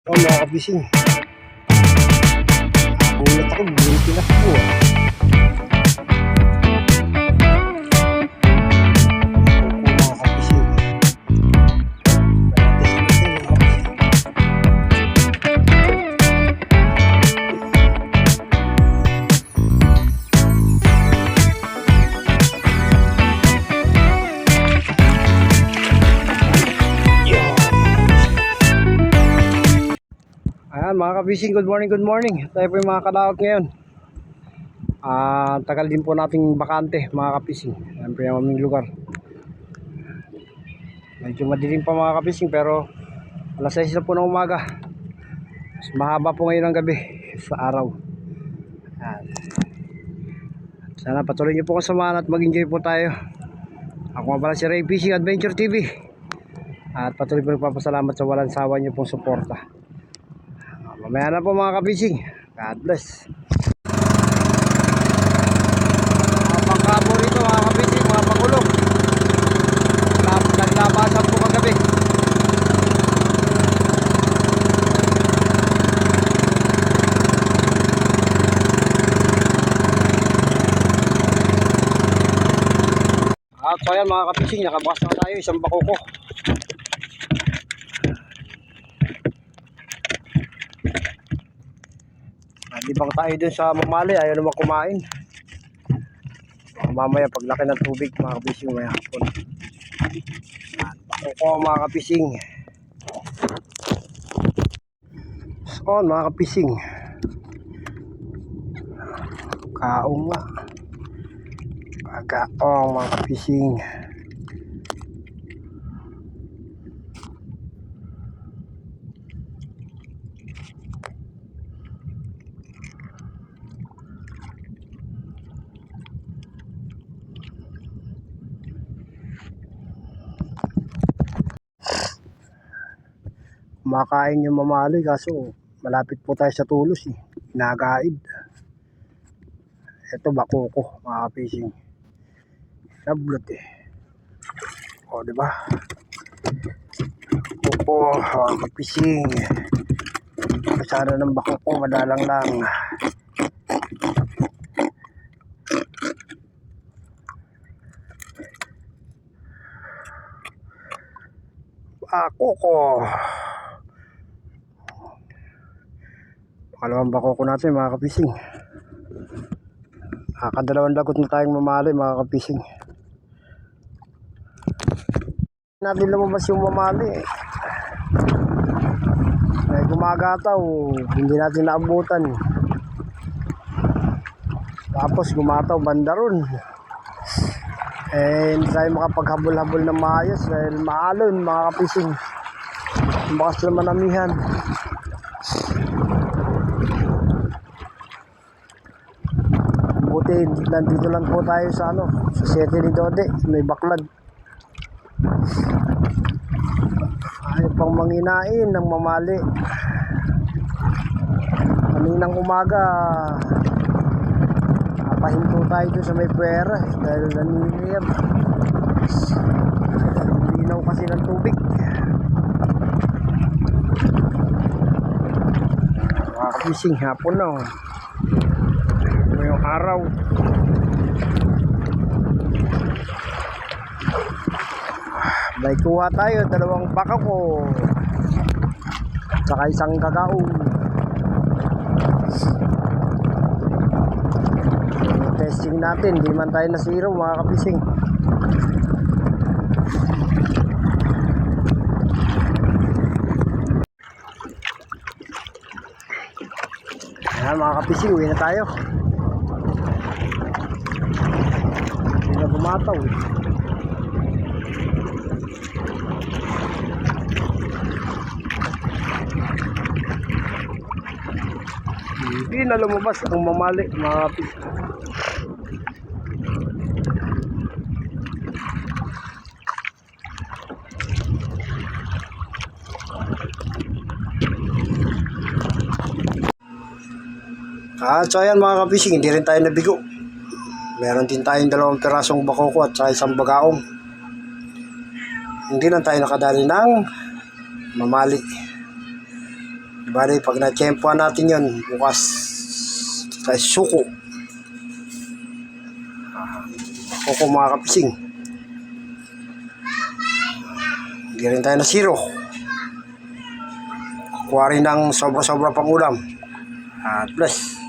Oh, mga kabising. Nagulat ako, biglang tinakbo ah. Opo, mga kabising. Practice natin, mga kabising. Ayan mga kabising, good morning, good morning. Tayo po yung mga kadaot ngayon. Tagal din po nating bakante mga kabising. Ayan po yung aming lugar. Medyo madilim pa mga kabising pero alas 6 na po ng umaga. Mas mahaba po ngayon ang gabi sa araw. Ayan. Sana patuloy niyo po kasamahan at mag-enjoy po tayo. Ako nga pala si Ray Fishing Adventure TV. At patuloy po nagpapasalamat sa walang sawa niyo pong suporta. Mamaya na po mga kabising. God bless. Mga pangkabo rito mga kabising, mga pangulong. Naglabasan po kagabi. So ayan mga kabising, nakabukas na tayo isang bakoko. Libang tayo dun sa mamali, ayaw naman kumain. Mamaya paglaki ng tubig mga kabising, may hapon. Bakoko mga kabising. So mga kabising, kaong nga. Pagkaong mga kabising. Kumakain yung mamali kaso malapit po tayo sa tulos eh. Inagaid. Ito bakoko mga kabising. Nablot eh. O diba? Bakoko mga kabising. Kasara ng bakoko madalang lang. Bakoko. Pangalawang bakoko natin mga kabising. Kadalawang lagot na tayong mamali mga kapising. Natin lumabas yung mamali. May gumagataw, hindi natin naabutan. Tapos gumataw banda ron. Hindi tayo makapaghabol-habol ng maayos dahil maalon mga kapising. Bakas naman amihan. Buti nandito lang po tayo sa sa Sete ni Dode, may baklad. Ayaw pang manginain ng mamali. Kaninang umaga pahinto tayo doon sa may pwera dahil naniniyab. Linaw kasi ng tubig. Mga kabising, hapon na yung araw. May kuha tayo, dalawang bakoko saka isang kagaong. Testing natin, di man tayo nasiro mga kabising. Ayan mga kabising, uwi na tayo. Hindi na bumataw eh. Hindi na lumabas ang mamali mga kabising. So ayan mga kabising, hindi rin tayo nabigo. Meron din tayong 2 pirasong bakoko at saka isang bagaong. Hindi lang tayo nakadali ng mamali. Bali, pag na-tsempohan natin yun, bukas sa suko. Suko mga kapising. Hindi rin tayo na zero. Kuha rin ng sobra-sobra pang ulam. At bless.